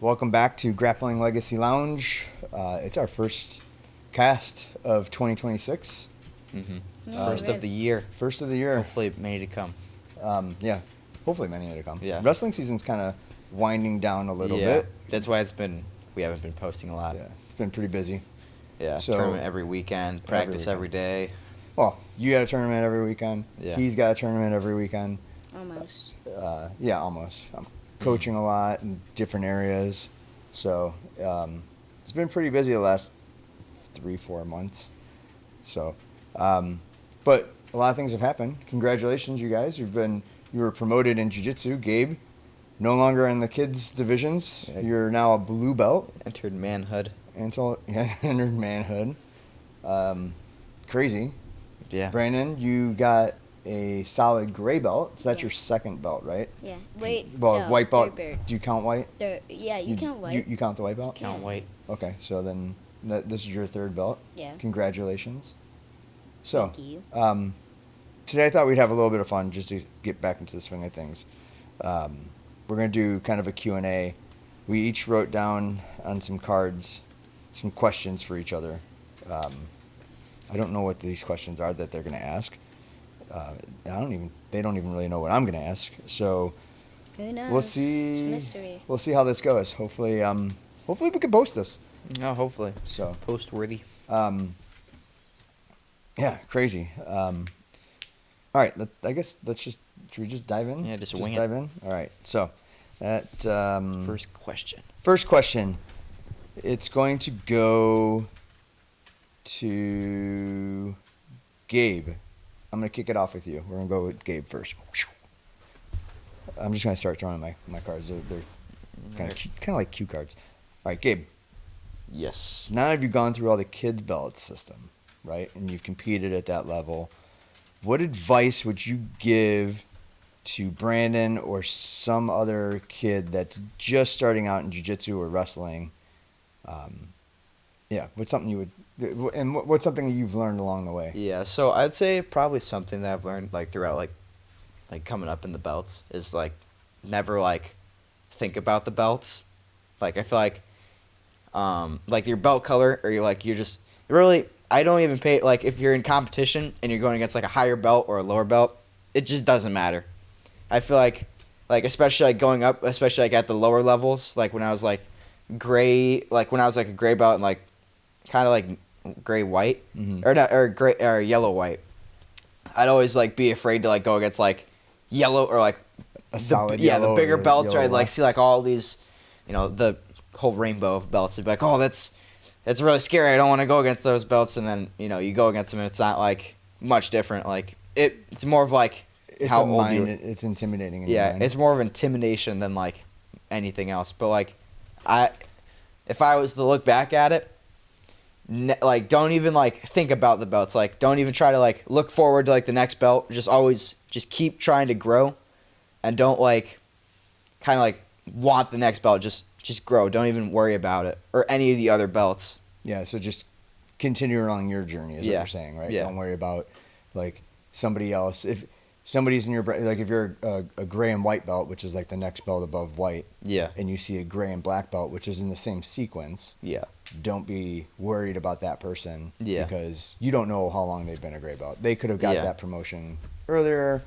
Welcome back to Grappling Legacy Lounge. It's our first cast of 2026. First of the year. First of the year. Hopefully many to come. Yeah, hopefully many to come. Yeah. Wrestling season's kind of winding down a little bit. That's why we haven't been posting a lot. Yeah, it's been pretty busy. Yeah, So, tournament every weekend, practice every day. Well, you got a tournament every weekend. Yeah. He's got a tournament every weekend. Almost. Yeah, almost. I'm coaching a lot in different areas. So it's been pretty busy the last 3-4 months. So, but a lot of things have happened. Congratulations, you guys. You were promoted in jiu-jitsu. Gabe, no longer in the kids divisions. Yeah. You're now a blue belt. Entered manhood. Entered manhood. Crazy. Yeah. Brandon, you got a solid gray belt. So that's Yeah. your second belt, right? Yeah. Wait. Well, no, white belt. third belt. Do you count white? Yeah, you count white. You count the white belt? Count white. Okay, so then this is your third belt. Yeah. Congratulations. So, Thank you. today I thought we'd have a little bit of fun just to get back into the swing of things. We're going to do kind of a Q&A. We each wrote down on some cards some questions for each other. I don't know what these questions are that they're going to ask. They don't even really know what I'm going to ask. So Who knows? we'll see. It's mystery. We'll see how this goes. Hopefully we can post this. No, hopefully. So Post worthy. yeah, crazy. All right, I guess should we just dive in? Yeah, just wing wing dive it. in. All right. So that First question. first question, it's going to go to Gabe. I'm going to kick it off with you. We're going to go with Gabe first. I'm just going to start throwing my cards. They're kind of like cue cards. All right, Gabe. Yes. Now have you gone through all the kids' belt system, right? And you've competed at that level. What advice would you give to Brandon or some other kid that's just starting out in jiu-jitsu or wrestling? Yeah, what's something you would, and what's something you've learned along the way? Yeah, so I'd say probably something that I've learned throughout like coming up in the belts is never think about the belts. I feel like your belt color or you're just really, I don't even pay, if you're in competition and you're going against a higher belt or a lower belt, it just doesn't matter. I feel like especially going up, especially at the lower levels, when I was gray, when I was a gray belt and kind of gray white, Mhm. or not, or gray or yellow white, I'd always be afraid to go against yellow or A solid yellow. the bigger or belts, or yellow I'd see all these, the whole rainbow of belts. I'd be oh, that's really scary. I don't want to go against those belts. And then you go against them, and it's not much different. It's more of it's how a old mind, you. it's intimidating. In Yeah, your mind. it's more of intimidation than anything else. But if I was to look back at it, don't even think about the belts. Don't even try to look forward to the next belt. Just keep trying to grow, and don't kind of want the next belt. Just grow. Don't even worry about it or any of the other belts. Yeah, so just continue along your journey, is what you're saying, right? Yeah. Don't worry about somebody else. If somebody's in your if you're a gray and white belt, which is the next belt above white, Yeah. and you see a gray and black belt, which is in the same sequence, Yeah. don't be worried about that person. Yeah. Because you don't know how long they've been a gray belt. They could have got Yeah. that promotion earlier.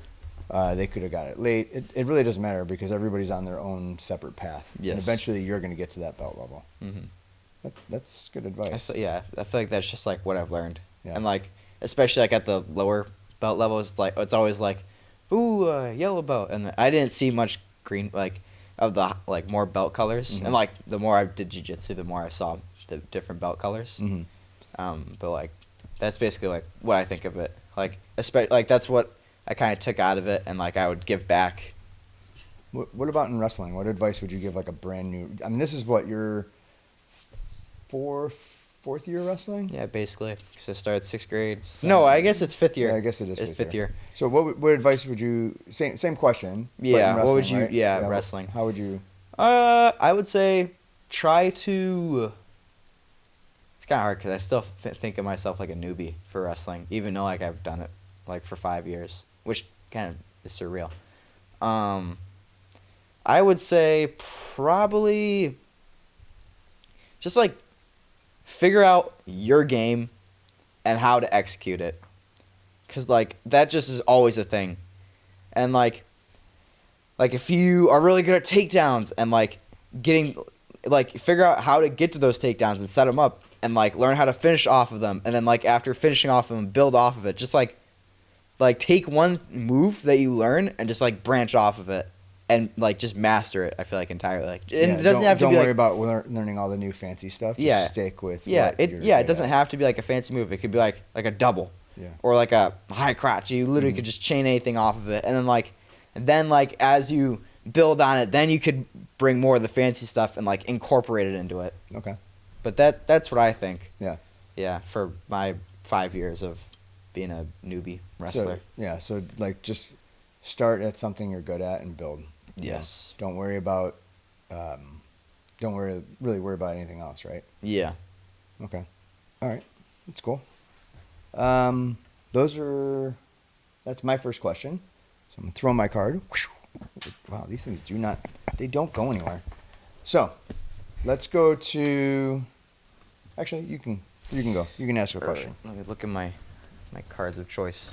They could have got it late. It really doesn't matter because everybody's on their own separate path. Yes. And eventually you're going to get to that belt level. Mm-hmm. That's good advice. I feel like that's just what I've learned. Yeah. And especially at the lower belt levels, it's always ooh, yellow belt, and I didn't see much green of the more belt colors. Mhm. And the more I did jiu-jitsu, the more I saw the different belt colors. Mm-hmm. But that's basically what I think of it. Especially that's what I kind of took out of it, and I would give back. What about in wrestling? What advice would you give a brand new? I mean, this is what your fourth year wrestling? Yeah, basically. So I started 6th grade. No, I guess it's 5th year. Yeah, I guess it is It's fifth year. So what advice would you? Same question. but in Yeah. What would wrestling, you? right? Yeah, wrestling. How would you? I would say try to. It's kind of hard because I still think of myself like a newbie for wrestling, even though I've done it for 5 years, which kind of is surreal. I would say probably just like figure out your game and how to execute it. Cause like that just is always a thing. And like if you are really good at takedowns and like figure out how to get to those takedowns and set them up and like learn how to finish off of them, and then like after finishing off of them, build off of it. Just like take one move that you learn and just like branch off of it and like just master it. I feel like entirely. Like, and it doesn't have to be. Don't worry like, about learning all the new fancy stuff. Just Yeah. stick with. Yeah, what it you're yeah, it good doesn't at. have to be like a fancy move. It could be like a double. Yeah. Or like a high crotch. You literally could just chain anything off of it, and then like as you build on it, then you could bring more of the fancy stuff and like incorporate it into it. Okay. But that's what I think. Yeah. Yeah, for my 5 years of being a newbie wrestler. So like just start at something you're good at and build. You Yes. know? Don't worry about. Don't really worry about anything else, right? Yeah. Okay. All right. That's cool. That's my first question. So I'm gonna throw my card. Wow, these things don't go anywhere. So let's go to, actually you can go. You can ask a question. Let me look at my cards of choice.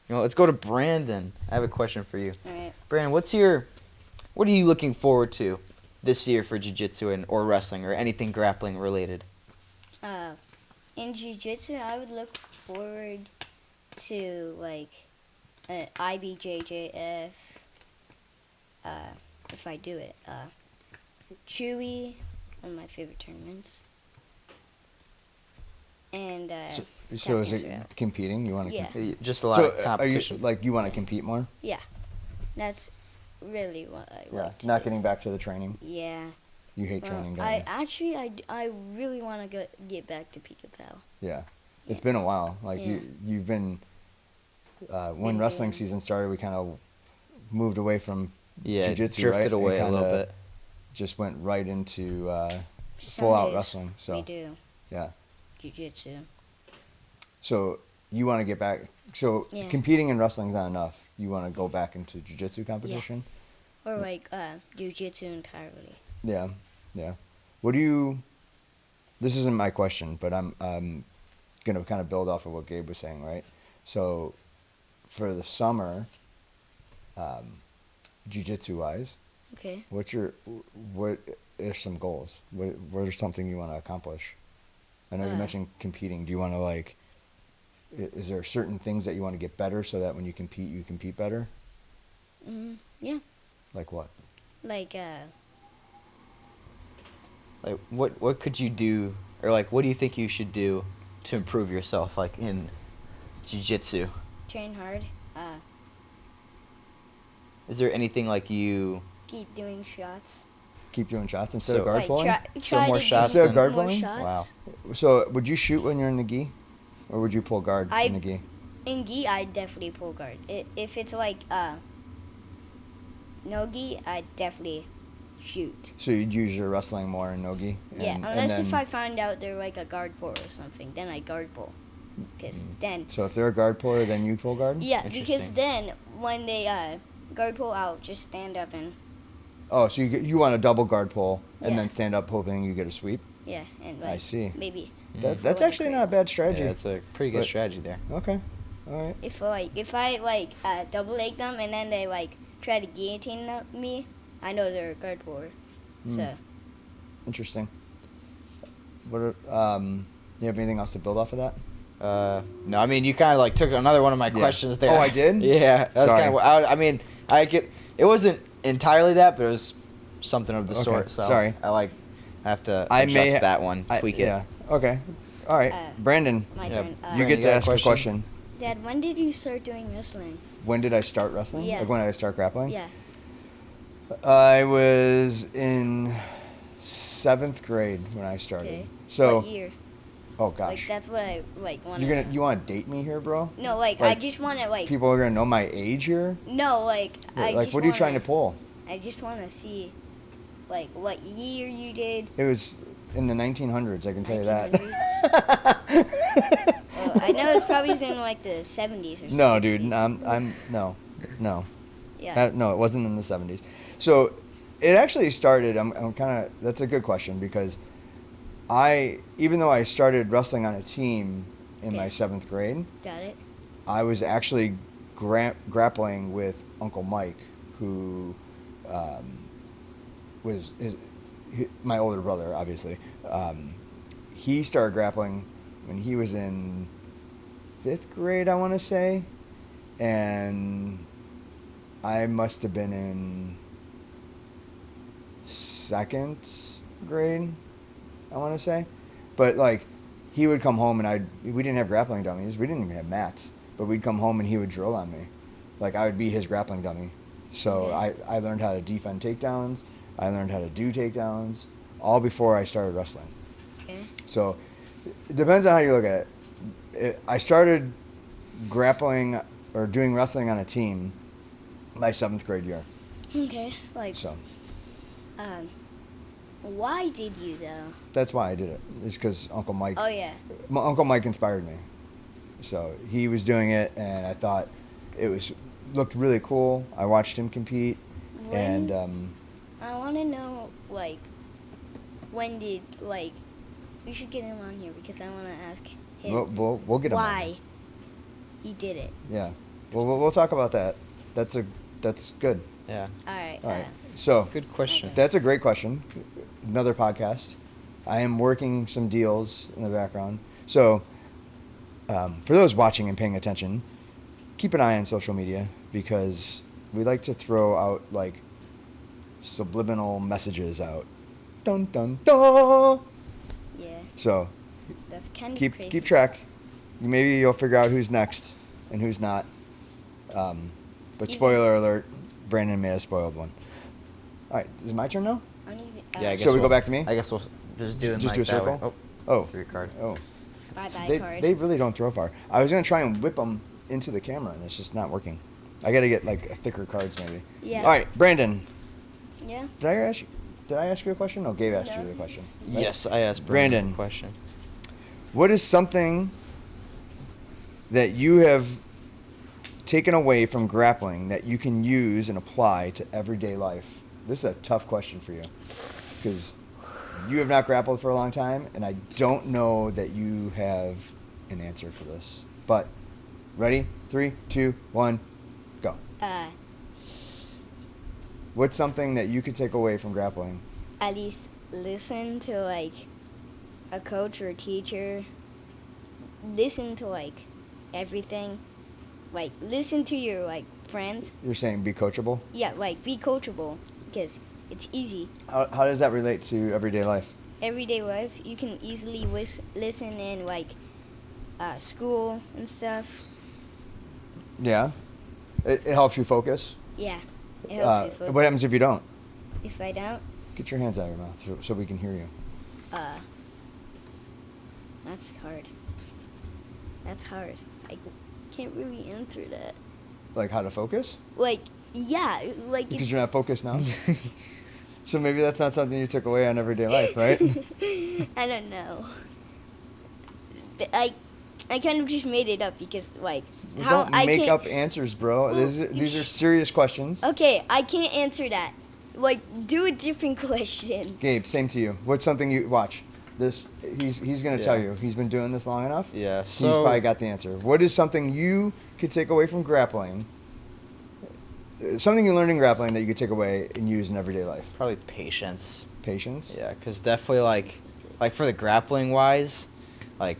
Let's go to Brandon. I have a question for you. All right. Brandon, what are you looking forward to this year for jiu-jitsu or wrestling or anything grappling related? In jiu-jitsu, I would look forward to like an IBJJF. If I do it, Chewy, one of my favorite tournaments. And So is it Captain's Route. competing? You want to? Yeah. Just a lot of competition. Are you want to compete more? Yeah, that's really what I want to Not do. getting back to the training. Yeah. You hate training, don't I you? actually I really want to get back to Pika Pal. Yeah. It's been a while. Like Yeah. you've been. When Been wrestling doing- season started, we kind of moved away from Yeah, jiu-jitsu, drifted right? away And a little kinda bit. Just went right into Some full out days wrestling. So we do yeah. jiu-jitsu. So you want to get back. So Yeah. competing in wrestling is not enough. You want to go back into jiu-jitsu competition. Or like jiu-jitsu entirely. Yeah. Yeah. What do you? This isn't my question, but I'm gonna kind of build off of what Gabe was saying, right? So for the summer, jiu-jitsu wise, Okay. what are some goals? What are something you want to accomplish? I know you mentioned competing. Do you want to like? Is there certain things that you want to get better so that when you compete better? Yeah. Like what? Like Like what could you do, or like what do you think you should do to improve yourself, like in jiu-jitsu? train hard. Is there anything like you? Keep doing shots. Keep doing shots instead of So- guard Like pulling? try more to do shots Instead of than- guard more pulling? shots. Wow. So would you shoot when you're in the gi? Or would you pull guard in the gi? In gi, I definitely pull guard. If it's like no gi, I definitely shoot. So you'd use your wrestling more in no-gi? Yeah, and unless then, if I find out they're like a guard pull or something, then I guard pull. Because then, So if they're a guard puller, then you pull guard? yeah, because Interesting. then when they guard pull out, just stand up and Oh, so you want a double guard pull and Yeah. then stand up hoping you get a sweep? yeah, and I like see. maybe That's like actually a not a bad Yeah, strategy. that's a pretty good But- strategy there. Okay. All right. if I double leg them and then they like try to guillotine me, I know they're a guard puller. So Interesting. What are, you have anything else to build off of that? No, I mean you kind of like took another one of my Yeah. questions there. Oh, I did? Yeah, that was Sorry. kind of. I mean, it wasn't entirely that, but it was something of the Okay, sort. So sorry. I have to I adjust may ha- that one, tweak it. Yeah. Okay. All right. Brandon, my Yeah. turn. you Brandon, get you to got a ask a question. Dad, when did you start doing wrestling? When did I start wrestling? Yeah. Like when did I start grappling? Yeah. I was in 7th grade when I started. Okay. So, what year? oh Like gosh. that's what I like want. You want to date me here, bro? No, like I like, just want to like. People are going to know my age here? No, like I Like just what are you trying to pull? I just want to see, like what year you did. It was in the 1900s, I can tell you that. 1900s? I know it's probably in like the 70s or something. No, dude. No. No, it wasn't in the 70s. So it actually started. I'm kind of. That's a good question because even though I started wrestling on a team in my 7th grade, Got it. I was actually grappling with Uncle Mike, who was my older brother, obviously. He started grappling when he was in 5th grade, I want to say, and I must have been in 2nd grade, I want to say. But like, he would come home and we didn't have grappling dummies. We didn't even have mats. But we'd come home and he would drill on me. Like, I would be his grappling dummy. So Okay. I learned how to defend takedowns. I learned how to do takedowns, all before I started wrestling. Okay. So it depends on how you look at it. I started grappling or doing wrestling on a team my 7th grade year. Okay. Like, So why did you though? that's why I did it. It's because Uncle Mike. Oh yeah. Uncle Mike inspired me. So he was doing it, and I thought looked really cool. I watched him compete, and I want to know like when did like we should get him on here because I want to ask him we'll get him on why here. he did it. Yeah. We'll talk about that. That's good. Yeah. All right. All right. So Good question. Okay. that's a great question. Another podcast. I am working some deals in the background. So for those watching and paying attention, keep an eye on social media because we like to throw out like subliminal messages out. Dun dun dun. Yeah. So That's kind of crazy. keep track. Maybe you'll figure out who's next and who's not. But spoiler alert, Brandon may have spoiled one. All right, is it my turn now? I don't even, Yeah, I guess Shall we go we'll- back to me? I guess we'll just do it Just like do a that circle? way. Oh. For your card. Oh. bye card. They really don't throw far. I was gonna try and whip them into the camera, and it's just not working. I gotta get like thicker cards, maybe. Yeah. All right, Brandon. Yeah. Did I ask you a question? No, Gabe asked No. you the question. right? Yes, I asked Brandon. a question. What is something that you have taken away from grappling that you can use and apply to everyday life? This is a tough question for you because you have not grappled for a long time, and I don't know that you have an answer for this. But ready? 3, 2, 1, go. What's something that you could take away from grappling? At least listen to like a coach or a teacher. Listen to like everything. Like listen to your like friends. You're saying be coachable? Yeah, like be coachable because it's easy. How does that relate to everyday life? Everyday life, you can easily listen in like school and stuff. Yeah. It helps you focus. Yeah, it helps you focus. What happens if you don't? If I don't, Get your hands out of your mouth so we can hear you. that's hard. That's hard. I can't really answer that. Like how to focus? Like, yeah, like Because it's, you're not focused now? So maybe that's not something you took away on everyday life, right? I don't know. I kind of just made it up because like Well, how don't I make can't. up answers, bro. Well, These are serious questions. Okay, I can't answer that. Like, do a different question. Gabe, same to you. What's something you watch? This he's gonna tell Yeah. you. He's been doing this long enough. Yeah, He's so probably got the answer. What is something you could take away from grappling? Something you learned in grappling that you could take away and use in everyday life. probably patience. Patience. Yeah, because definitely like for the grappling wise, like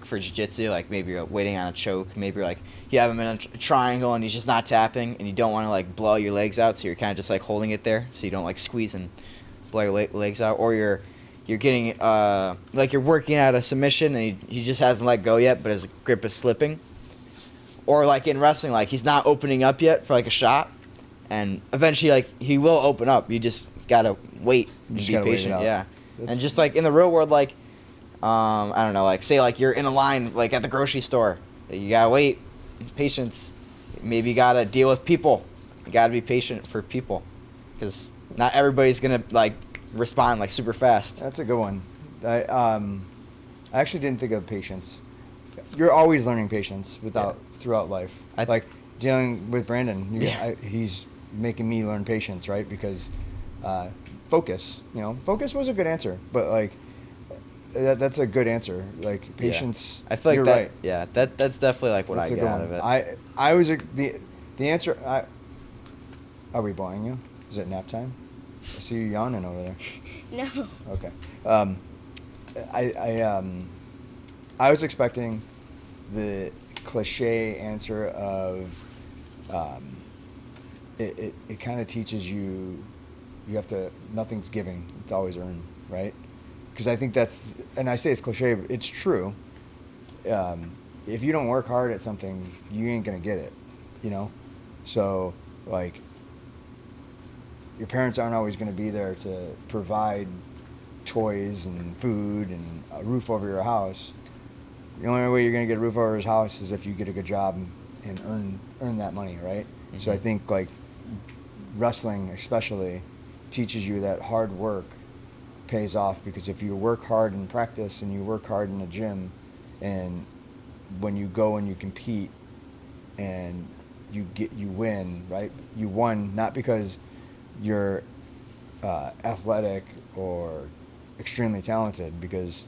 for jiu-jitsu, like maybe you're waiting on a choke, maybe you're like you have him in a triangle and he's just not tapping, and you don't want to like blow your legs out, so you're kind of just like holding it there, so you don't like squeeze and blow your legs out, or you're getting like you're working out a submission and he just hasn't let go yet, but his grip is slipping, or like in wrestling, like he's not opening up yet for like a shot, and eventually like he will open up. You just gotta wait and just be gotta wait it patient. out. Yeah, and just like in the real world, like I don't know, like say like you're in a line like at the grocery store, you gotta wait, patience. Maybe you gotta deal with people. You gotta be patient for people, because not everybody's gonna like respond like super fast. That's a good one. I actually didn't think of patience. You're always learning patience throughout life. Like dealing with Brandon, he's making me learn patience, right? Because focus, focus was a good answer, but like that's a good answer. Like patience. I feel like you're that. right. Yeah, that's definitely like what That's I a get good out one. of it. I was the answer. Are we boring you? Is it nap time? I see you yawning over there. No. Okay. I was expecting the cliche answer of it kind of teaches you have to, nothing's giving, it's always earned, right? Because I think and I say it's cliche, but it's true. If you don't work hard at something, you ain't gonna get it, so like your parents aren't always going to be there to provide toys and food and a roof over your house. The only way you're going to get a roof over his house is if you get a good job and earn that money, right? Mm-hmm. So I think like wrestling especially teaches you that hard work pays off, because if you work hard in practice and you work hard in the gym, and when you go and you compete and you win, right? You won not because you're athletic or extremely talented, because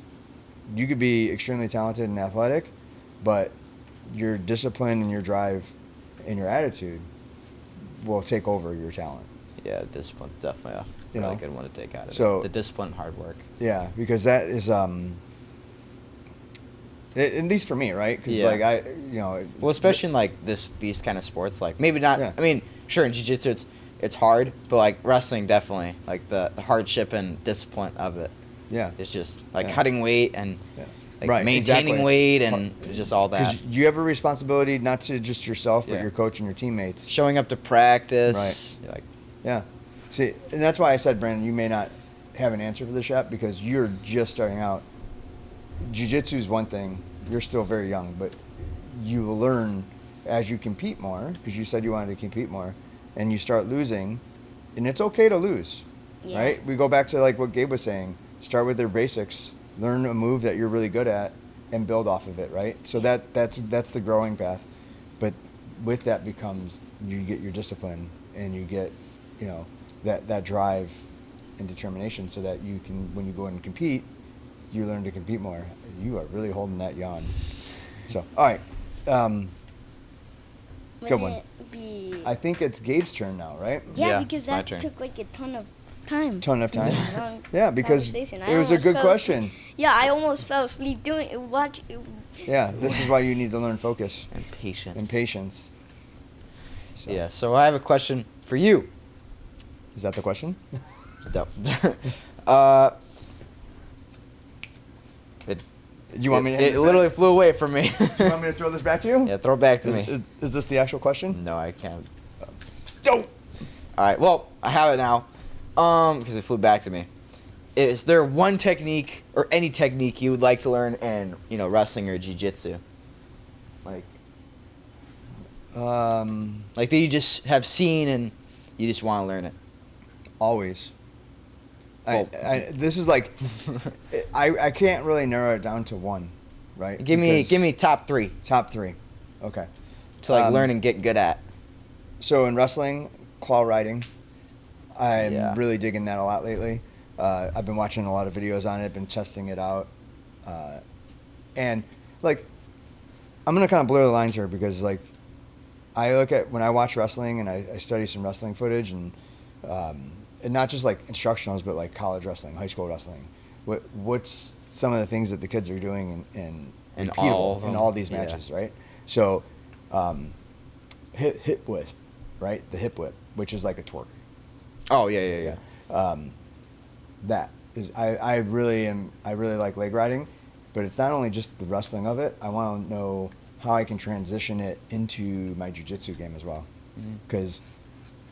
you could be extremely talented and athletic, but your discipline and your drive and your attitude will take over your talent. Yeah, discipline's definitely a really good one to take out of it. The discipline and hard work. Yeah, because that is at least for me, right? Because like well, especially in like these kind of sports, like maybe not. Yeah. I mean, sure, in jiu-jitsu it's hard, but like wrestling definitely, like the hardship and discipline of it. Yeah. It's just like cutting weight and like Right, maintaining exactly. weight and just all that. Because you have a responsibility not to just yourself, but Yeah. your coach and your teammates. Showing up to practice. Right. You're like, Yeah. See, and that's why I said, Brandon, you may not have an answer for this yet, because you're just starting out. Jiu-jitsu is one thing. You're still very young, but you will learn as you compete more, because you said you wanted to compete more, and you start losing, and it's okay to lose, right? We go back to like what Gabe was saying. Start with their basics, learn a move that you're really good at, and build off of it, right? So that's the growing path. But with that becomes, you get your discipline, and you get, that drive and determination, so that you can, when you go in and compete, you learn to compete more. You are really holding that yawn. So, all right. Good one. I think it's Gabe's turn now, right? Yeah, because my that turn. took like a ton of time. Ton of time? Long Yeah, because conversation. it was a good question. Yeah, I almost fell asleep watch. Yeah, this is why you need to learn focus and patience. and patience. So. Yeah, so I have a question for you. Is that the question? Do you want me to? It literally flew away from me. You want me to throw this back to you? Yeah, throw it back to me. Is this the actual question? No, I can't. Don't. All right, well, I have it now, because it flew back to me. Is there one technique or any technique you would like to learn in, wrestling or jiu-jitsu? Like that you just have seen and you just want to learn it? Always. Well, this is like, I can't really narrow it down to one, right? Give me top three Top three. Okay. to learn and get good at. So in wrestling, claw riding. I'm really digging that a lot lately. I've been watching a lot of videos on it, been testing it out. And like, I'm going to kind of blur the lines here, because like, when I watch wrestling and I study some wrestling footage, and not just like instructionals, but like college wrestling, high school wrestling. What's some of the things that the kids are doing in all these matches, right? So, hip whip, right? The hip whip, which is like a twerk. Oh yeah. That is, I really like leg riding, but it's not only just the wrestling of it. I want to know how I can transition it into my jiu-jitsu game as well, because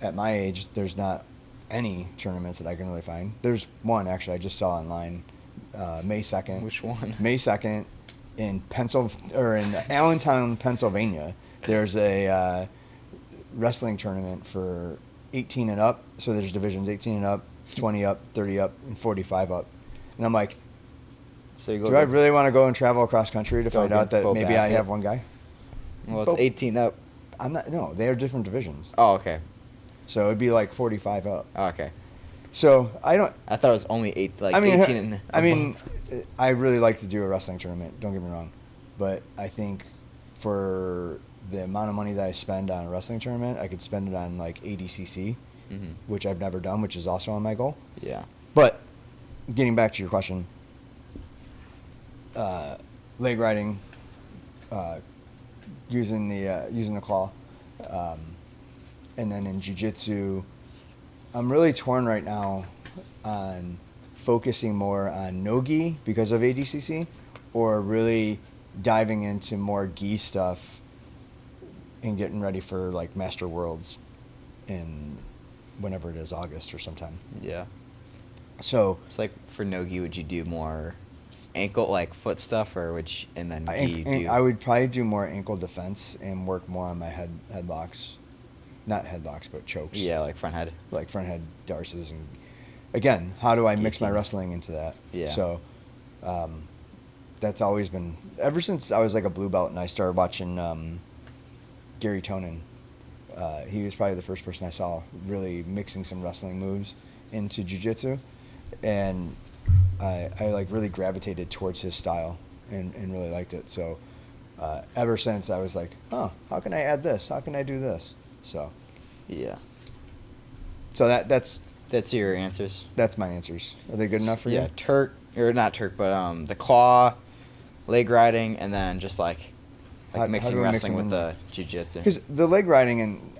at my age, there's not any tournaments that I can really find. There's one actually I just saw online, May 2nd. Which one? May 2nd in Allentown, Pennsylvania. There's a wrestling tournament for 18 and up. So there's divisions 18 and up, 20 up, 30 up, and 45 up. And I'm like, So you go Do I against- really want to go and travel across country to Go find out against that Bo maybe I Bassett? have one guy? Well, it's Bo- 18 up. I'm not. No, they are different divisions. Oh, okay. So it'd be like 45 up. Oh, okay. So I don't. I thought it was only 18 and I mean, above. I really like to do a wrestling tournament. Don't get me wrong, but I think for the amount of money that I spend on a wrestling tournament, I could spend it on like ADCC, Mhm. which I've never done, which is also on my goal. Yeah. But getting back to your question, leg riding, using the claw, and then in jiu-jitsu, I'm really torn right now on focusing more on no gi because of ADCC, or really diving into more gi stuff and getting ready for like Master Worlds in whenever it is, August or sometime. Yeah. So It's like for no-gi, would you do more ankle, like foot stuff, or and then gi do? I would probably do more ankle defense and work more on my headlocks, not headlocks, but chokes. Yeah, like front head. Like front head darces, and again, how do I mix my Guillotines. wrestling into that? Yeah. So, that's always been ever since I was like a blue belt and I started watching Gary Tonin. He was probably the first person I saw really mixing some wrestling moves into jiu-jitsu, and I like really gravitated towards his style and really liked it. So ever since I was like, oh, how can I add this? How can I do this? So Yeah. that's That's your answers. my answers. Are they good enough for you? Yeah, Turk, or not Turk, but the claw, leg riding, and then just like How mixing do we mix wrestling them with in? the jiu-jitsu. Because the leg riding, and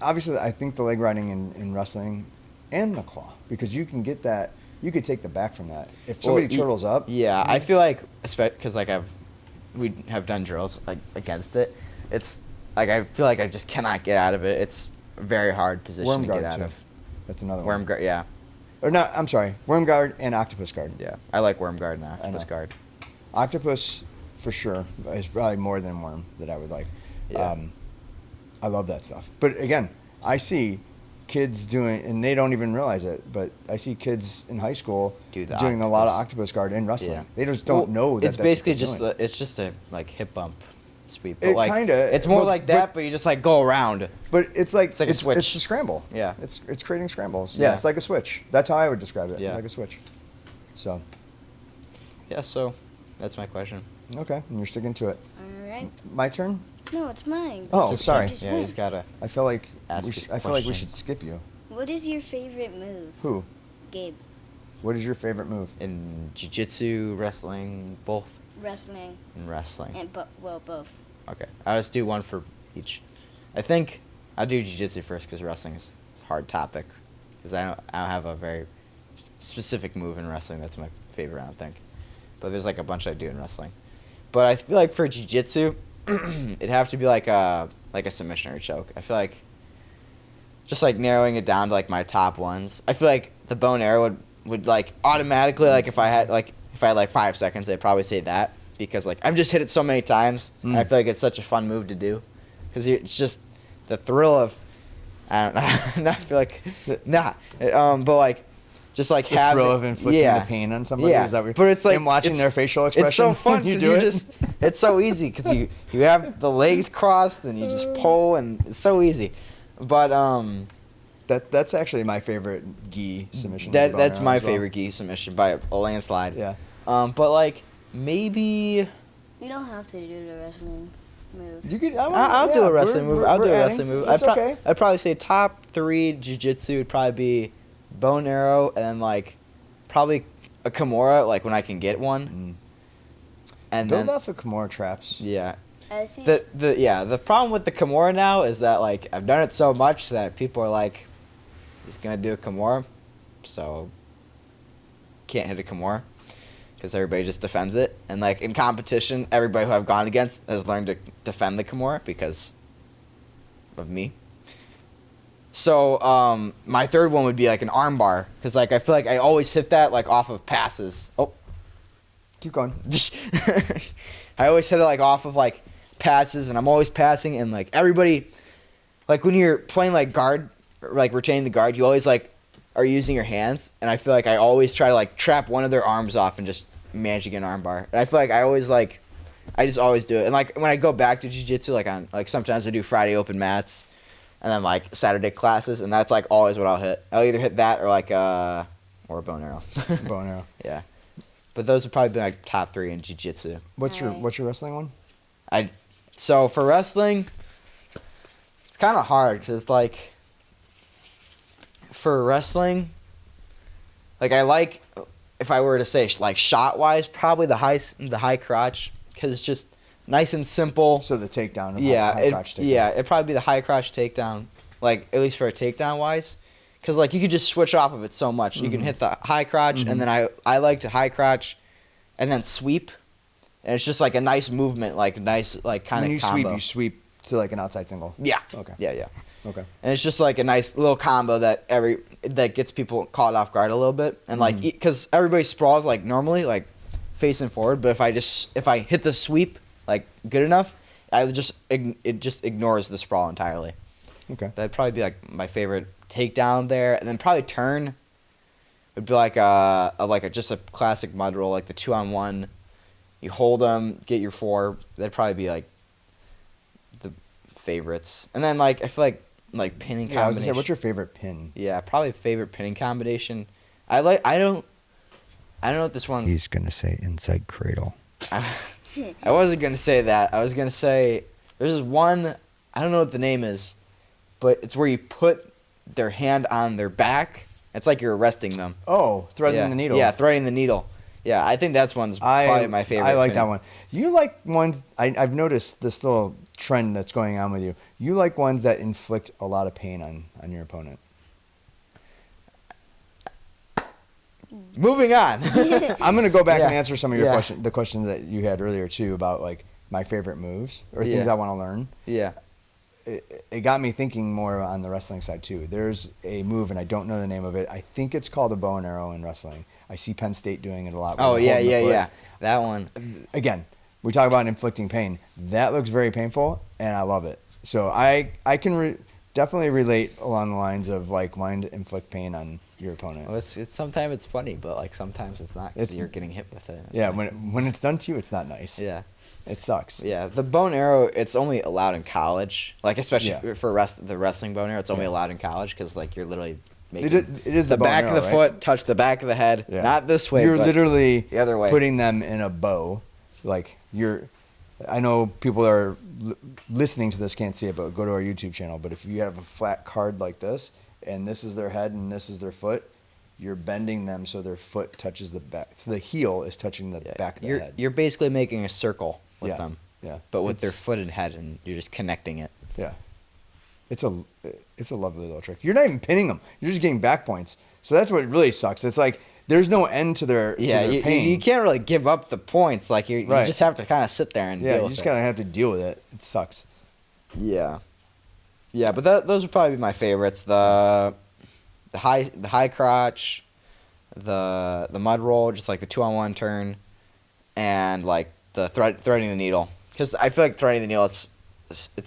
obviously I think the leg riding in wrestling and the claw, because you can get that, you could take the back from that. If somebody turtles up. Yeah, I feel like, because like we have done drills like against it. It's like I feel like I just cannot get out of it. It's a very hard position Worm to get guard out too. of. That's another Worm one. guard, yeah, Or not, I'm sorry. Worm guard and octopus guard. yeah. I like worm guard and I octopus know. guard. Octopus, for sure, is probably more than worm that I would like. Yeah. I love that stuff. But again, I see kids doing, and they don't even realize it, but I see kids in high school doing a lot of octopus guard in wrestling. Yeah. They just don't know that It's that's basically what they're just doing. it's just a like hip bump sweep. But It like, kinda- it's more but- like that, but you just like go around. But it's like It's like a switch. It's a scramble. Yeah. It's creating scrambles. Yeah. It's like a switch. That's how I would describe it. Yeah. Like a switch. So Yeah, so that's my question. okay, and you're sticking to it. All right. My turn. No, it's mine. Oh, Just- sorry. just Yeah, win. he's gotta. I feel like Ask we his should, I feel like we question. should skip you. What is your favorite move, Who? Gabe? What is your favorite move? In jiu-jitsu, wrestling, both Wrestling in wrestling. and both. Okay, I just do one for each. I think I'll do jiu-jitsu first because wrestling is a hard topic. Because I don't have a very specific move in wrestling that's my favorite, I don't think. But there's like a bunch I do in wrestling. But I feel like for jiu-jitsu, it'd have to be like a submission or a choke. I feel like just like narrowing it down to like my top ones. I feel like the bow and arrow would like automatically, like if I had like 5 seconds, I'd probably say that because like I've just hit it so many times. And I feel like it's such a fun move to do because it's just the thrill of I don't know. I feel like but like just like The having thrill of inflicting the pain on somebody. Yeah, Is that what, but it's like and watching it's- their facial expression. It's so fun when you because do you it. just it's so easy because you have the legs crossed and you just pull and it's so easy. But That's actually my favorite gi submission. that's my as well. favorite gi submission by a landslide. Yeah. But like maybe You don't have to do the wrestling move. You could. I'll do a wrestling move. I'll do a wrestling move. It's okay. I'd probably say top 3 jiu-jitsu would probably be bow and arrow and then like probably a kimura like when I can get one. And Build then off of Kimura traps. yeah. I think The problem with the kimura now is that like I've done it so much that people are like, he's gonna do a kimura, so can't hit a kimura because everybody just defends it. And like in competition, everybody who I've gone against has learned to defend the kimura because of me. So my third one would be like an arm bar because like I feel like I always hit that like off of passes. Oh. Keep going. I always hit it like off of like passes, and I'm always passing, and like everybody, like when you're playing like guard, or, like retaining the guard, you always like are using your hands, and I feel like I always try to like trap one of their arms off and just managing an armbar. And I feel like I just always do it. And like when I go back to jiu-jitsu, like sometimes I do Friday open mats, and then like Saturday classes, and that's like always what I'll hit. I'll either hit that or like or a bow and arrow. Bow and arrow. Yeah, but those would probably be like top 3 in jiu-jitsu. What's your wrestling one? So for wrestling, it's kind of hard because it's like for wrestling, like I like if I were to say like shot wise, probably the high crotch because it's just nice and simple. So the takedown. Yeah, crotch takedown. yeah, it'd probably be the high crotch takedown, like at least for a takedown wise, because like you could just switch off of it so much. You can hit the high crotch, and then I like to high crotch, and then sweep, and it's just like a nice movement, like nice like kind of combo. When you sweep to like an outside single. Yeah. Okay. Yeah. Okay. And it's just like a nice little combo that gets people caught off guard a little bit, and like because everybody sprawls like normally like facing forward, but if I hit the sweep like good enough, it just ignores the sprawl entirely. Okay. That'd probably be like my favorite takedown there, and then probably turn would be like just a classic mud roll, like the 2-on-1. You hold them, get your 4. That'd probably be like the favorites, and then like I feel like pinning Yeah, I was combination. gonna say, what's your favorite pin? Yeah, probably favorite pinning combination. I don't know what this one's. He's gonna say inside cradle. I wasn't gonna say that. I was gonna say there's one. I don't know what the name is, but it's where you put their hand on their back. It's like you're arresting them. Oh, threading the needle. Yeah, threading the needle. Yeah, I think that's probably my favorite. I like pinning. that one. You like ones. I've noticed this little trend that's going on with you. You like ones that inflict a lot of pain on your opponent. Moving on. I'm gonna go back and Yeah. answer some of your Yeah. the questions that you had earlier too about like my favorite moves or things Yeah. I want to learn. Yeah. It got me thinking more on the wrestling side too. There's a move and I don't know the name of it. I think it's called a bow and arrow in wrestling. I see Penn State doing it a lot. Oh where they're holding the foot. yeah. That one. Again, we talk about inflicting pain. That looks very painful, and I love it. So I can definitely relate along the lines of like wanting to inflict pain on your opponent. Well, it's sometimes it's funny, but like sometimes it's not because you're getting hit with it. It's Yeah, like- when it's done to you, it's not nice. Yeah. It sucks. Yeah, the bow and arrow, it's only allowed in college. Like, especially Yeah. for the wrestling bow and arrow, it's only allowed in college because, like, you're literally making It is the bow and back arrow, of the right? foot touch the back of the head. Yeah. Not this way, You're but literally the other way. putting them in a bow. Like I know people that are listening to this can't see it, but go to our YouTube channel. But if you have a flat card like this, and this is their head and this is their foot, you're bending them so their foot touches the back. So the heel is touching the back of the head. You're basically making a circle with Yeah. them, Yeah. but with their foot and head, and you're just connecting it. Yeah. It's a lovely little trick. You're not even pinning them. You're just getting back points. So that's what really sucks. It's like there's no end to their pain. You can't really give up the points. Like, you Right. just have to kind of sit there and Yeah, deal you with just it. kind of have to deal with it. It sucks. Yeah, yeah, but those would probably be my favorites. The high crotch, the mud roll, just like the 2-on-1 turn, and like the threading the needle. Because I feel like threading the needle, it's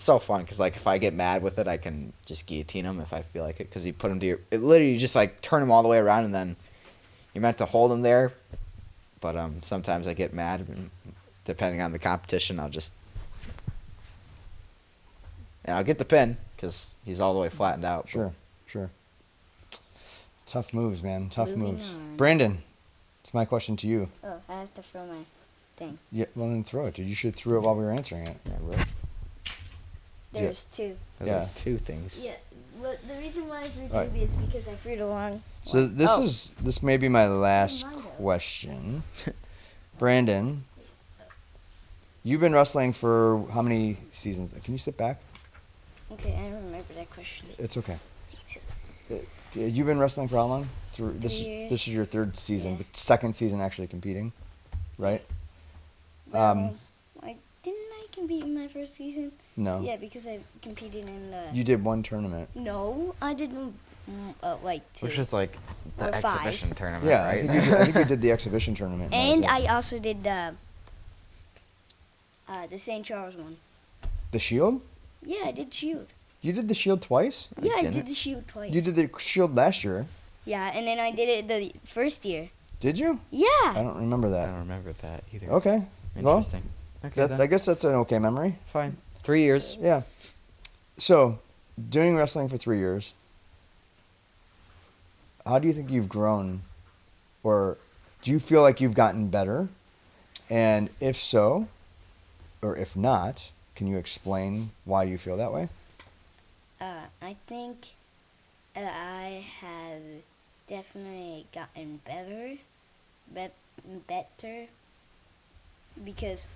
so fun. Because like if I get mad with it, I can just guillotine them if I feel like it. Because you put them to it literally you just like turn them all the way around, and then you're meant to hold them there. But sometimes I get mad, and depending on the competition, I'll get the pin because he's all the way flattened out. Sure. Tough moves, man. Tough Moving moves. on. Brandon, it's my question to you. Oh, I have to throw my thing. Yeah, well then throw it, dude. You should throw it while we were answering it. Yeah, really. There's two. Those Yeah. are 2 things. Yeah. Well, the reason why I threw two Alright. is because I threw the long. So one. this Oh. this may be my last mine go? question. Brandon, you've been wrestling for how many seasons? Can you sit back? Okay, I don't remember that question. It's okay. You've been wrestling for how long? This years. is your 3rd season, Yeah. but 2nd season actually competing, right? Well, didn't I compete in my first season? No. Yeah, because I competed in the. You did one tournament. No, I didn't. Like two. Which is like the Or 5. exhibition tournament, Yeah, right? I think you did the exhibition tournament. that was And it. I also did the St. Charles one. The Shield? Yeah, I did Shield. You did the Shield twice? Yeah, I didn't. did the Shield twice. You did the Shield last year. Yeah, and then I did it the first year. Did you? I Yeah. don't remember I that. don't remember that either. Okay. Well, Interesting. Okay, I then. guess that's an okay memory. Fine. 3 years. Yeah. So, doing wrestling for 3 years, how do you think you've grown? Or do you feel like you've gotten better? And if so, or if not, can you explain why you feel that way? I think I have definitely gotten better, because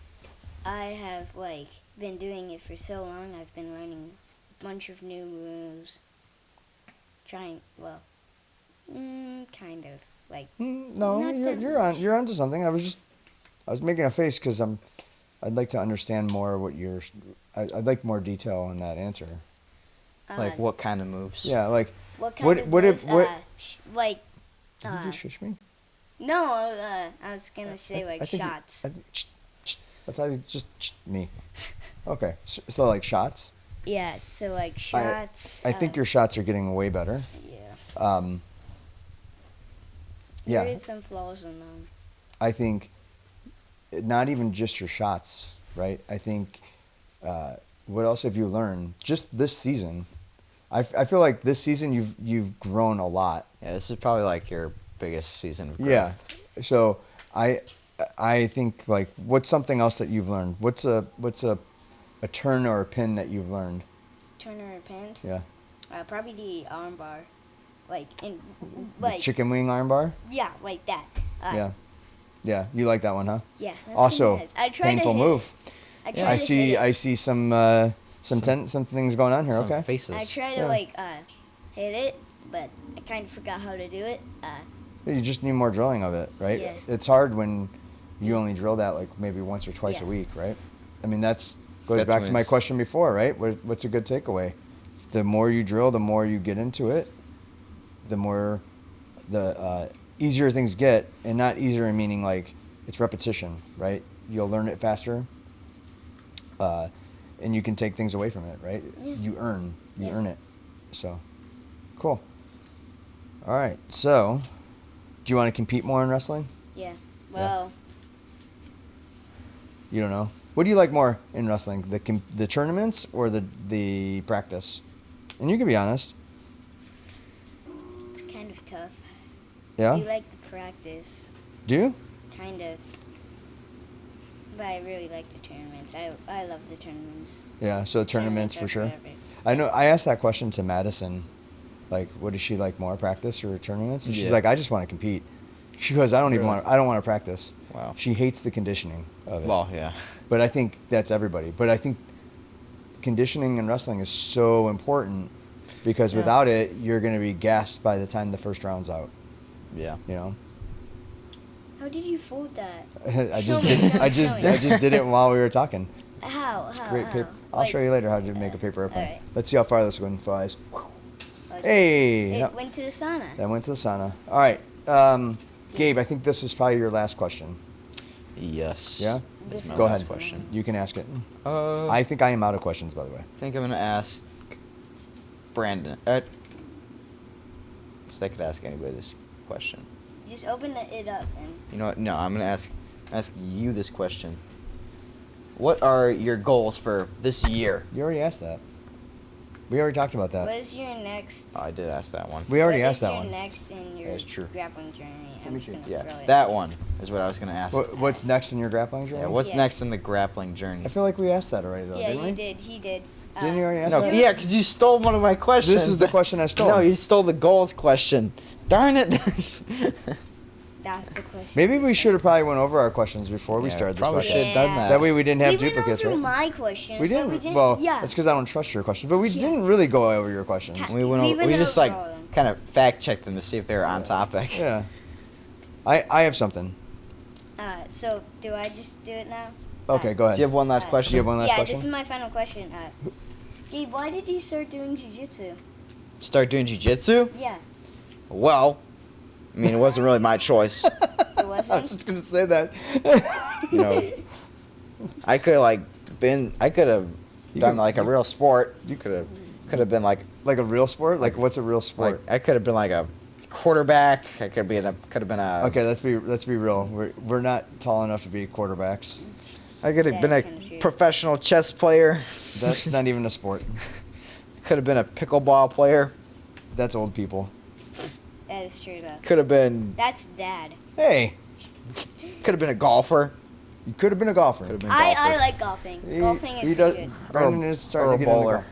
I have like been doing it for so long. I've been learning a bunch of new moves. Kind of like No, Not that much. you're onto something. I was making a face because I'd like to understand more what I'd like more detail on that answer. Like, what kind of moves? Yeah, like what kind what- of what moves, if- what- like did you just shush me? no, I was gonna say like I think you- shots. I thought you just me. Okay, so like shots. Yeah, so like shots. I think your shots are getting way better. Yeah. Yeah, There is some flaws in them. I think not even just your shots, right? I think what else have you learned just this season? I feel like this season you've grown a lot. Yeah, this is probably like your biggest season of growth. Yeah. So I think like what's something else that you've learned? What's a turn or a pin that you've learned? Turner or pinned. Yeah. Probably the arm bar, like in The like chicken wing armbar? yeah, like that. Yeah. Yeah, you like that one, huh? Yeah. That's Also, pretty nice. I tried painful to hit move. It. I tried Yeah. to hit it. I see some some things going on here, Some okay? faces. I tried to Yeah. like hit it, but I kind of forgot how to do it. You just need more drilling of it, right? Yeah. It's hard when you only drill that like maybe once or twice a Yeah. week, right? I mean, goes That's back when to my it's- question before, right? What's a good takeaway? The more you drill, the more you get into it, the more the easier things get, and not easier meaning like it's repetition, right? You'll learn it faster, and you can take things away from it, right? Yeah. You earn Yeah. it. So, cool. All right. So, do you want to compete more in wrestling? Yeah. Well, You don't know. What do you like more in wrestling? The tournaments or the practice? And you can be honest. it's kind of tough. Yeah. I do like the practice, Do you? kind of. But I really like the tournaments. I love the tournaments. Yeah. So tournaments for are sure. forever. I know. I asked that question to Madison. Like, what does she like more, practice or tournaments? And she's Yeah. like, I just want to compete. She goes, I don't even Really? want. I don't want to practice. Wow. She hates the conditioning of it. Well, yeah. But I think that's everybody. But I think conditioning in wrestling is so important because Yeah. without it, you're going to be gassed by the time the first round's out. Yeah. You know. How did you fold that? I Show just me, did. show I me, just show me. I just did it while we were talking. How? Great How? paper. I'll show you later how to make a paper airplane. alright. Let's see how far this one flies. Like, Hey, It no, went to the sauna. that went to the sauna. All right, Gabe. I think this is probably your last question. Yes. Yeah? That's my Go last ahead. question. You can ask it. I I think I am out of questions, by the way. think I'm gonna ask Brandon. So I could ask anybody this question. Just open it up and You know what? No, I'm gonna ask you this question. What are your goals for this year? You already asked that. We already talked about that. what is your next? Oh, I did ask that one. We already what asked is that your one. next in your That's true. grappling journey? Let I'm me just see. gonna Yeah, throw it that out. one is what I was gonna ask. What's next in your grappling journey? Yeah, what's Yeah. next in the grappling journey? I feel like we asked that already, though, Yeah, didn't we? you did. He did. Didn't you already ask No, that? yeah, because you stole one of my questions. This is the question I stole. No, you stole the goals question. Darn it. That's the question. Maybe we should have probably went over our questions before we Yeah, started this probably question. should have done that. That way we didn't have we duplicates, went over right? my questions. We but didn't. We didn't. Well, yeah. that's because I don't trust your questions. But we Yeah. didn't really go over your questions. Ca- we We went just over like all of them. kind of fact checked them to see if they were on topic. Yeah. I have something. So do I just do it now? Okay, go ahead. Do you have one last Uh, question? Do you have one last yeah, question? this is my final question. Gabe, why did you start doing jiu-jitsu? Start doing jiu-jitsu? Yeah, Well, I mean, it wasn't really my choice. it I wasn't. was just gonna say that. You know, I could have You done could- like a real sport. You could have Could have been like like a real sport. Like what's a real sport? I could have been like a quarterback. I could have been a. Okay, let's be real. We're not tall enough to be quarterbacks. I could have been That kind of a shit. professional chess player. That's not even a sport. Could have been a pickleball player. That's old people. That is true though. Could have been. That's dad. Hey, Could have been a golfer. you could have been a golfer. Could have been. A I golfer. like golfing. He- Golfing is he pretty does- good. Brandon is starting or a to get into bowler. golf.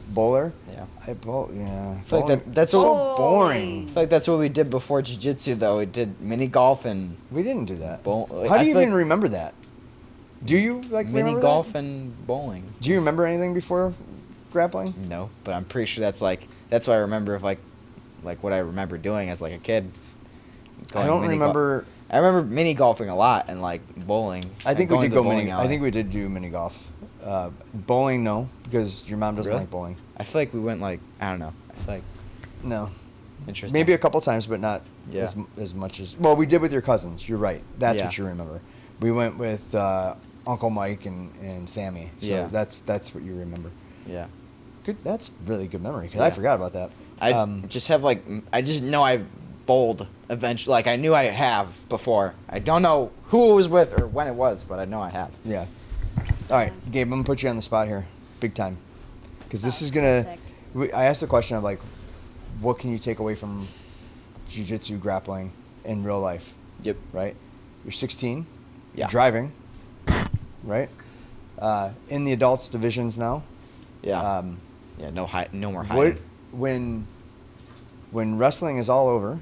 Bowler? Yeah. I bowl. Yeah. I feel like Bowling- that's so what. boring. I feel like that's what we did before jiu-jitsu though. We did mini golf and We didn't do that. bowl. How do you feel even like remember that? Do you like mini remember golf that? and bowling? Do you remember anything before grappling? No, but I'm pretty sure that's what I remember of like what I remember doing as like a kid. I Going don't mini remember. I remember mini golfing a lot and like bowling. I think and we did going to go the bowling mini. I alley. think we did do mini golf. Bowling, no, because your mom doesn't Really? like bowling. I feel like we went like I don't know. I feel like No, interesting. maybe a couple times, but not Yeah. as much as. Well, we did with your cousins. You're right. That's Yeah. what you remember. We went with Uncle Mike and Sammy. So Yeah. that's what you remember. Yeah. Good. That's really good memory because I Yeah. forgot about that. I just have like I just know I've bowled eventually. Like I knew I have before. I don't know who it was with or when it was, but I know I have. Yeah. All right, Gabe. I'm gonna put you on the spot here, big time, because this Oh, is gonna. perfect. I asked the question of like, what can you take away from jiu-jitsu grappling in real life? Yep. Right. You're 16. Yeah. You're driving. Right. In the adults divisions now. Yeah. Yeah. No more hiding. What when wrestling is all over,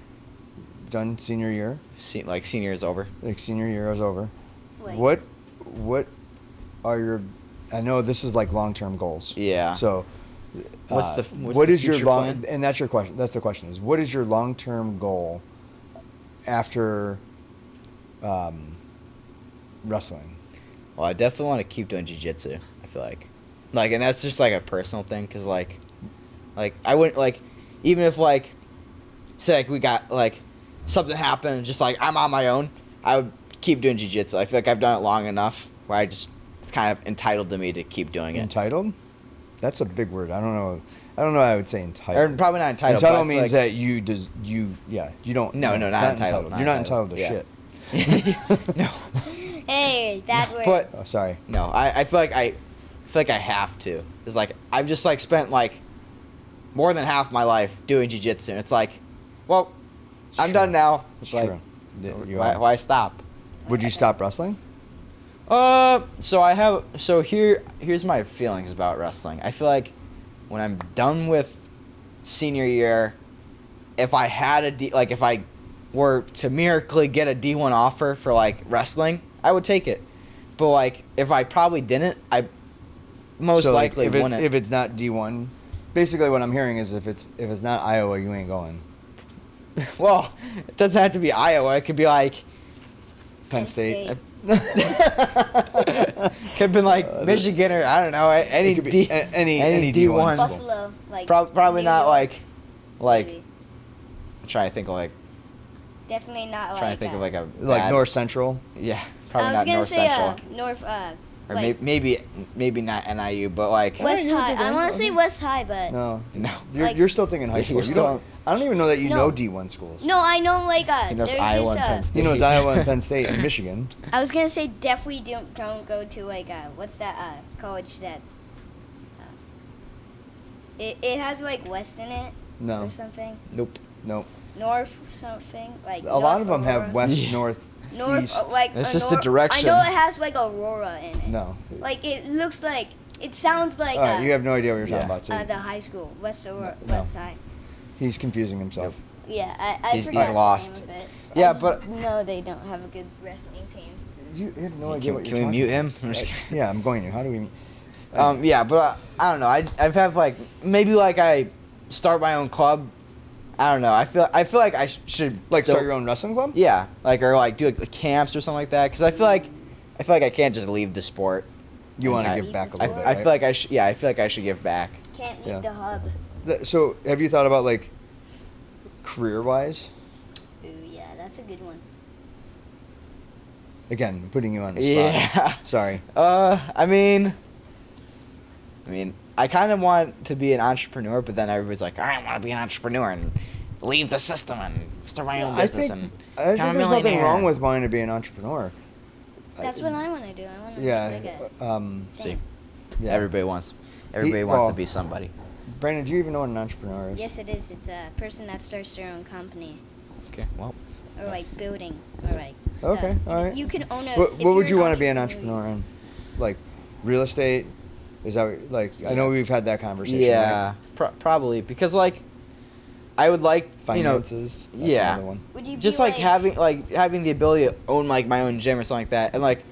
done senior year, Like senior is over. like senior year is over. Wait. What are your? I know this is like long-term goals. Yeah. So, What's what the is your future long? plan? And that's your question. That's the question: is what is your long-term goal after wrestling? Well, I definitely want to keep doing jiu-jitsu. I feel like, and that's just like a personal thing, cause like I wouldn't like, even if like, say like we got like something happened, just like I'm on my own, I would keep doing jiu-jitsu. I feel like I've done it long enough where it's kind of entitled to me to keep doing it. Entitled? That's a big word. I don't know. I would say entitled. Or probably not entitled. but I Entitled feel means like- that you don't. No, it's not entitled, not You're not entitled, entitled to yeah. shit. No. Hey, bad word. But Oh, sorry. no, I feel like I have to. It's like I've just like spent like more than half my life doing jiu-jitsu. And it's like, well, I'm True. done now. It's It's like, true. You why, are. why stop? Would you stop wrestling? So here's my feelings about wrestling. I feel like when I'm done with senior year, if I had if I were to miraculously get a D1 offer for like wrestling, I would take it. But like if I probably didn't, I most So, like, likely wouldn't. if it's not D1, basically what I'm hearing is if it's not Iowa, you ain't going. Well, it doesn't have to be Iowa. It could be like Penn State. could have been like Michigan or I don't know any It could be D any D1. D1 school. Buffalo, like Probably New not York, like maybe. I'm trying to think of like Definitely not like. trying to think of like a Like bad- North Central. Yeah, probably I was not gonna North say Central North. or Like maybe not NIU, but like West you're High. thinking- I want to say West High, but No. no. Like- You're still thinking high You're school. You still- don't, I don't even know that you No. know D1 schools. no, I know like He knows there's Iowa just and Penn State. He knows Iowa and Penn State and Michigan. I was gonna say definitely don't go to like what's that college that it has like West in it No. or something. Nope. Nope. North something like. A lot of North them have Aurora. West, Yeah. North, North East. like It's a just the Nor- direction. I know it has like Aurora in it. No. Like it looks like it sounds like All right, you have no idea what you're talking yeah. about. So the high school West Aurora, No. West Side. he's confusing himself. Yeah, I He's forgot the lost. name of it. Yeah, I just but- no, they don't have a good wrestling team. You have no idea Can, what can you're we talking mute him? about. I'm just kidding. Yeah, I'm going to. How do we? Yeah, but I don't know. I've had like maybe like I start my own club. I don't know. I feel like I should Like still, start your own wrestling club? Yeah, like or like do like camps or something like that. Because I feel like I can't just leave the sport. You want to I- give back a I- little bit, I right? feel like I should. Yeah, I feel like I should give back. Can't leave Yeah. the hub. So, have you thought about like career-wise? Ooh, yeah, that's a good one. Again, I'm putting you on the spot. Yeah. Sorry. I mean, I kind of want to be an entrepreneur, but then everybody's like, I want to be an entrepreneur, and leave the system and start my own business and I think become a there's nothing millionaire. wrong with wanting to be an entrepreneur. That's what I want to do. I want to Yeah. make a See, thing. Yeah. everybody wants well, to be somebody. Brandon, do you even know what an entrepreneur is? Yes, it is. It's a person that starts their own company Okay, well, or like building Is or it? like stuff. Okay, all right. You can own a. What if would you're you want to be an entrepreneur, entrepreneur in? Like real estate? Is that like I know we've had that conversation. yeah, Right? probably because like I would like Finances. That's yeah. another one. Would you be just like having the ability to own like my own gym or something like that, and like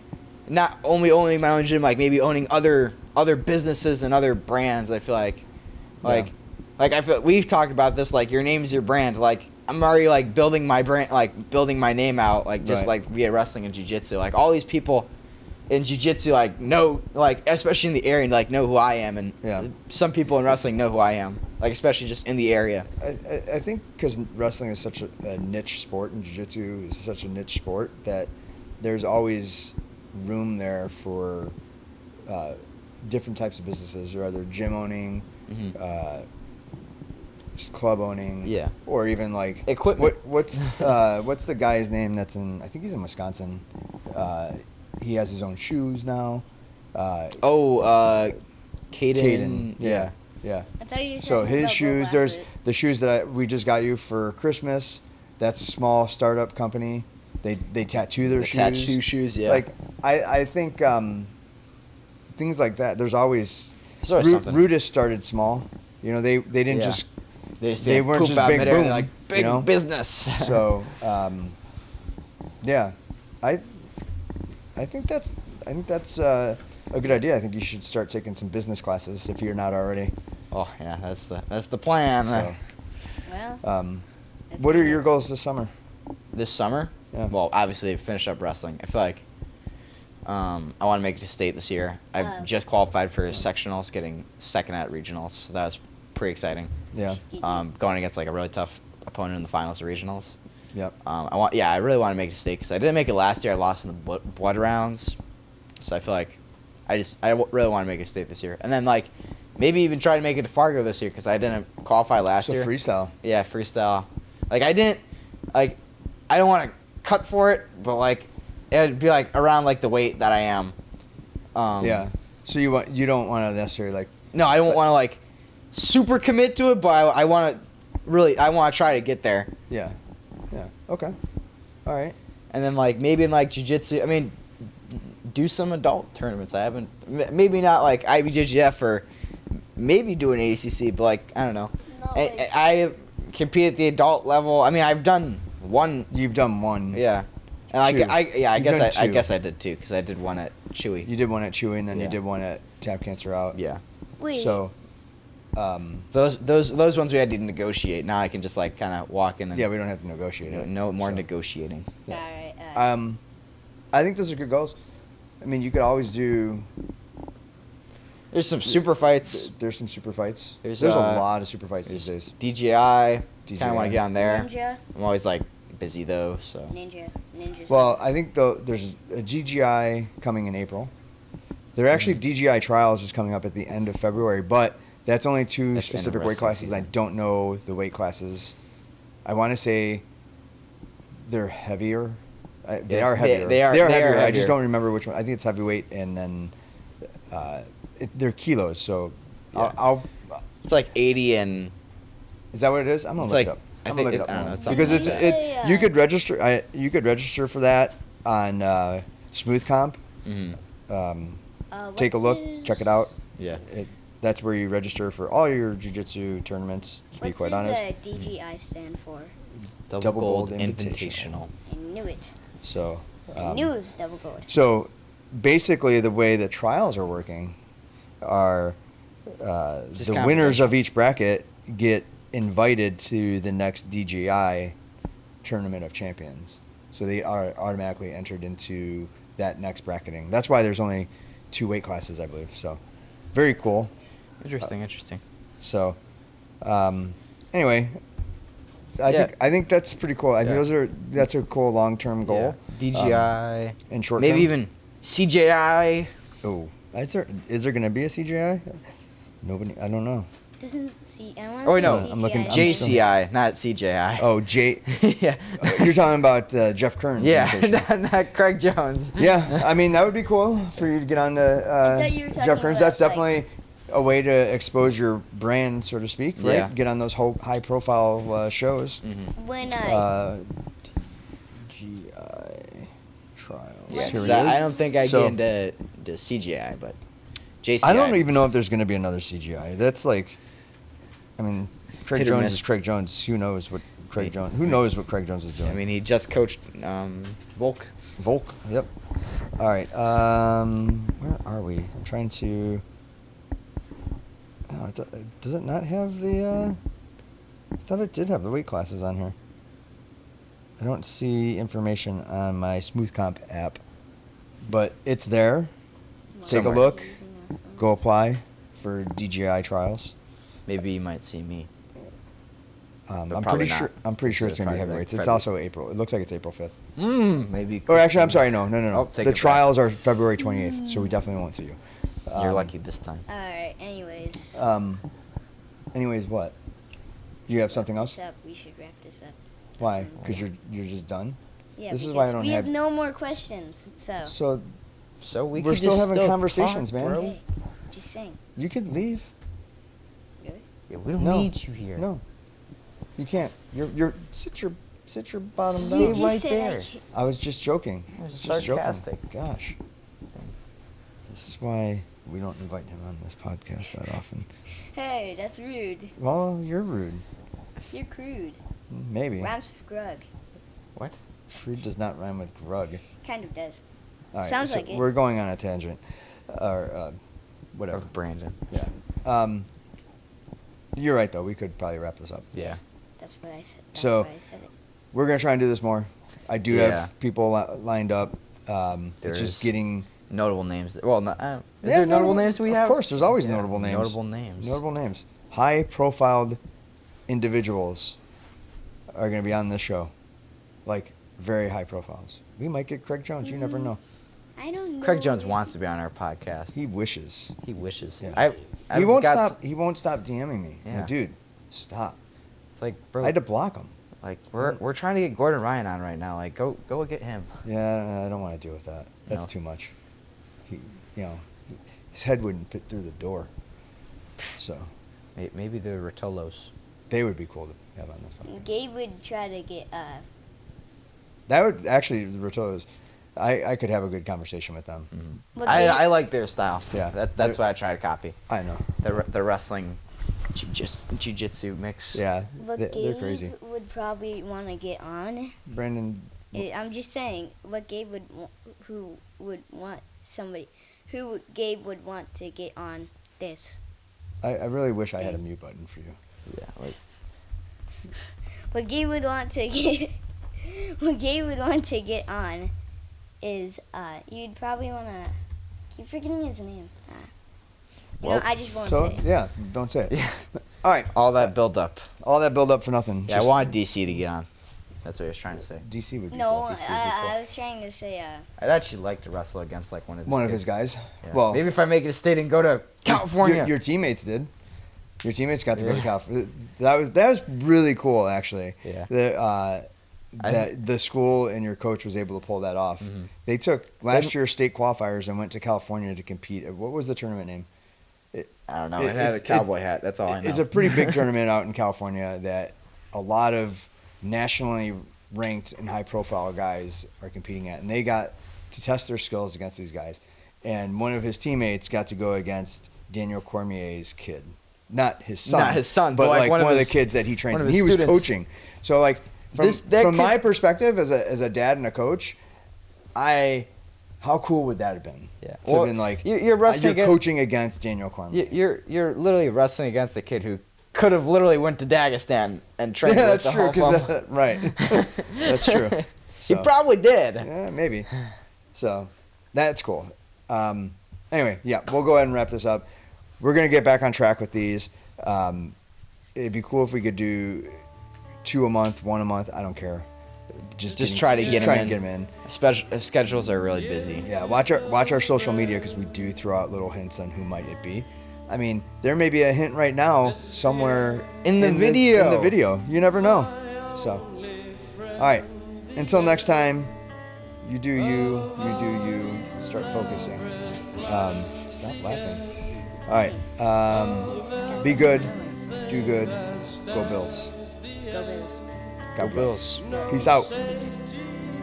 not only owning my own gym, like maybe owning other businesses and other brands. I feel like I feel we've talked about this. Like your name's your brand. Like I'm already like building my brand, like building my name out, like just Right. like via wrestling and jiu-jitsu. Like all these people in jiu-jitsu like know, like especially in the area, like know who I am, and Yeah. some people in wrestling know who I am, like especially just in the area. I think because wrestling is such a niche sport and jiu-jitsu is such a niche sport that there's always room there for different types of businesses, or either gym owning, just club owning, Yeah. or even like Equipment. What's the guy's name that's in? I think he's in Wisconsin. He has his own shoes now. Caden. Caden. Yeah. I thought you So said his about shoes, Go there's Glasses. the shoes that we just got you for Christmas. That's a small startup company. They tattoo their shoes. Tattoo shoes, yeah. Like I think things like that. There's always There's always something. Rudis started small. You know, they didn't Yeah. just They weren't poof just out big midair and boom, they're like big you know? business. so yeah, I think that's a good idea. I think you should start taking some business classes if you're not already. oh yeah, that's the plan. So, Well, what are your goals this summer? This summer, Yeah. well, obviously finish up wrestling. I feel like I want to make it to state this year. I've just qualified for sectionals, getting second at regionals. So that was pretty exciting. Yeah. Going against like a really tough opponent in the finals of regionals. Yep. I really want to make it to state because I didn't make it last year. I lost in the blood rounds, so I feel like really want to make it to state this year, and then like maybe even try to make it to Fargo this year because I didn't qualify last So year. freestyle. Yeah, freestyle. Like I didn't, like I don't want to cut for it, but like it'd be like around like the weight that I am. Yeah. So you don't want to necessarily like. No, I don't want to like super commit to it, but I want to try to get there. Yeah. Yeah. Okay. All right. And then like maybe in like jiu-jitsu, I mean, do some adult tournaments. I haven't, maybe not like IBJJF or maybe do an ACC, but like I don't know. I compete at the adult level. I mean, I've done one. You've done one. Yeah. And Two. I You've done I two. guess I did too because I did one at Chewy. You did one at Chewy, and then you Yeah. did one at Tap Cancer Out. Yeah. wait. So. Those ones we had to negotiate. Now I can just like kind of walk in and Yeah, we don't have to negotiate it. no more So, negotiating. Alright. I think those are good goals. I mean, you could always do. There's some super fights. There's some super fights. There's, There's a uh, lot of super fights these There's days. DJI. Kind DJI. of want to get on there. Ninja. I'm always like busy though, so. Ninja. Well, I think there's a GGI coming in April. There are actually DGI trials is coming up at the end of February, but that's only two That's the end of specific weight wrestling classes. I season. don't know the weight classes. I want to say they're heavier. They Yeah, are heavier. they are heavier. I heavier. just don't remember which one. I think it's heavyweight, and then they're kilos. So Yeah. I'll. It's like 80 and Is that what it is? I'm gonna It's look like- it up. I I'm think gonna look it- it up I don't know, now. it's something because like it's that. you could register. You could register for that on Smooth Comp. Take a look, check it out. yeah. That's where you register for all your jiu-jitsu tournaments, to be What quite does honest. DGI stand for? Double Gold Gold Invitational. I knew it. So, I knew it was double gold. so basically the way the trials are working are Just the winners competition. of each bracket get invited to the next DGI Tournament of Champions. So they are automatically entered into that next bracketing. That's why there's only 2 weight classes, I believe. So, very cool. Interesting. So, anyway, I think that's pretty cool. I Yeah. think that's a cool long-term goal. Yeah. DGI. And short Maybe term? even CJI. Oh, is there going to be a CGI? Nobody. I don't know. Doesn't see. I want Oh, to wait, no. I'm looking- I'm JCI, not CJI. Oh, yeah. you're talking about Jeff Kearns. Yeah, imitation. not Craig Jones. Yeah, I mean that would be cool for you to get on to thought you were Jeff talking Kearns. about, That's definitely a way to expose your brand, so to speak, right? Yeah. Get on those high-profile shows. when I GI trials. Yeah, Here 'cause he is. I don't think I'd So- get into CGI, but JCI. I don't even know if there's going to be another CGI. That's like, I mean, Craig Hit or Jones miss. is Craig Jones. Who knows what Craig Right. Jones? Who knows what Craig Jones is doing? I mean, he just coached Volk. Volk. Yep. All right. Where are we? I'm trying to. Oh, does it not have the? I thought it did have the weight classes on here. I don't see information on my Smooth Comp app, but it's there. Take a Somewhere. look. Go apply for DJI trials. Maybe you might see me. But I'm probably pretty not. sure. I'm pretty sure It's it's gonna be probably like heavyweights. It's February. also April. It looks like it's April 5th. Maybe. Or actually, I'm sorry. No. Oh, take The it back. trials are February 28th, so we definitely won't see you. You're lucky this time. All right. Anyways. Anyways, what? You have something else? We should wrap this up. That's Why? when- Because you're just done. Yeah. this is because why I don't we have have- no more questions. So. So So We're could still just having conversations, talk, man. bro. Okay. Just saying. you could leave. Really? Yeah, we don't No. need you here. No, you can't. You're sit your bottom You down. just right said there. I was just joking. It was Just joking. sarcastic. Gosh. This is why we don't invite him on this podcast that often. Hey, that's rude. Well, you're rude. You're crude. Maybe. Rhymes with grug. What? Rude does not rhyme with grug. Kind of does. All right, Sounds so like it. we're going on a tangent, or whatever. Of Brandon. Yeah. You're right though. We could probably wrap this up. Yeah. That's what I said. That's So- why I said it. We're gonna try and do this more. I do Yeah. have people lined up. It's There's just getting. Notable names. Well, is Yeah, there notable names we have? Of course, there's always Yeah, notable names. Notable names. Notable names. High-profiled individuals are going to be on this show, like very high profiles. We might get Craig Jones. You never know. I don't know. Craig Jones wants to be on our podcast. He wishes. He wishes. Yeah. I've He won't got stop. He won't stop DMing me. Yeah. Like, dude, stop. It's like, bro, I had to block him. like we're trying to get Gordon Ryan on right now. Like, go get him. Yeah, I don't want to deal with that. That's No. too much. His head wouldn't fit through the door. So Maybe the Rotolos. they would be cool to have on this podcast. Gabe would try to get That would actually the Rotos. I could have a good conversation with them. What I Gabe- like their style. Yeah. That's why I try to copy. I know. The wrestling jiu-jitsu mix. Yeah, what they're Gabe crazy. would probably want to get on. Brandon, I'm just saying what Gabe would who would want somebody who Gabe would want to get on this. I really wish I had a mute button for you. Yeah. Like, What Gabe would want to get what Gabe would want to get on is you'd probably want to keep forgetting his name. Well, I just won't So say. yeah, don't say it. Yeah. All right. all that build up. All that build up for nothing. Yeah, I Just- wanted DC to get on. That's what he was trying to say. DC would be No, cool. I, DC would be cool. I was trying to say I'd actually like to wrestle against like one of his guys. Yeah. Well, maybe if I make it a state and go to California. Your teammates did. Your teammates got to go to Yeah. California. That was really cool, actually. Yeah. The school and your coach was able to pull that off. Mhm. They took last year's state qualifiers and went to California to compete. What was the tournament name? I don't know. It- It, had a it's- cowboy hat. That's all I know. It's a pretty big tournament out in California that a lot of nationally ranked and high profile guys are competing at, and they got to test their skills against these guys. And one of his teammates got to go against Daniel Cormier's kid, not his son, Not his son, but like one of the his- kids that he trains. one of And his he was students. coaching, so like from, That from my kid- perspective as a dad and a coach, how cool would that have been? Yeah. To Well, have been like you're wrestling against- coaching against Daniel Cormier. You're literally wrestling against a kid who could have literally went to Dagestan and trained Yeah, with that's the true. whole Right, that's true. He So- probably did. Yeah, maybe. So that's cool. Anyway, yeah, we'll go ahead and wrap this up. We're gonna get back on track with these. It'd be cool if we could do 2 a month, 1 a month. I don't care. Just try to get try him and in. get 'em in. Schedules are really busy. Yeah, watch our social media because we do throw out little hints on who might it be. I mean, there may be a hint right now somewhere In the in video. the video. You never know. So, all right. Until next time, you do you. You do you. Start focusing. Stop laughing. All right. Be good. Do good. Go Bills. Go Bills. God Go bless. Bills. Peace out. Safety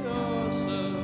yourself.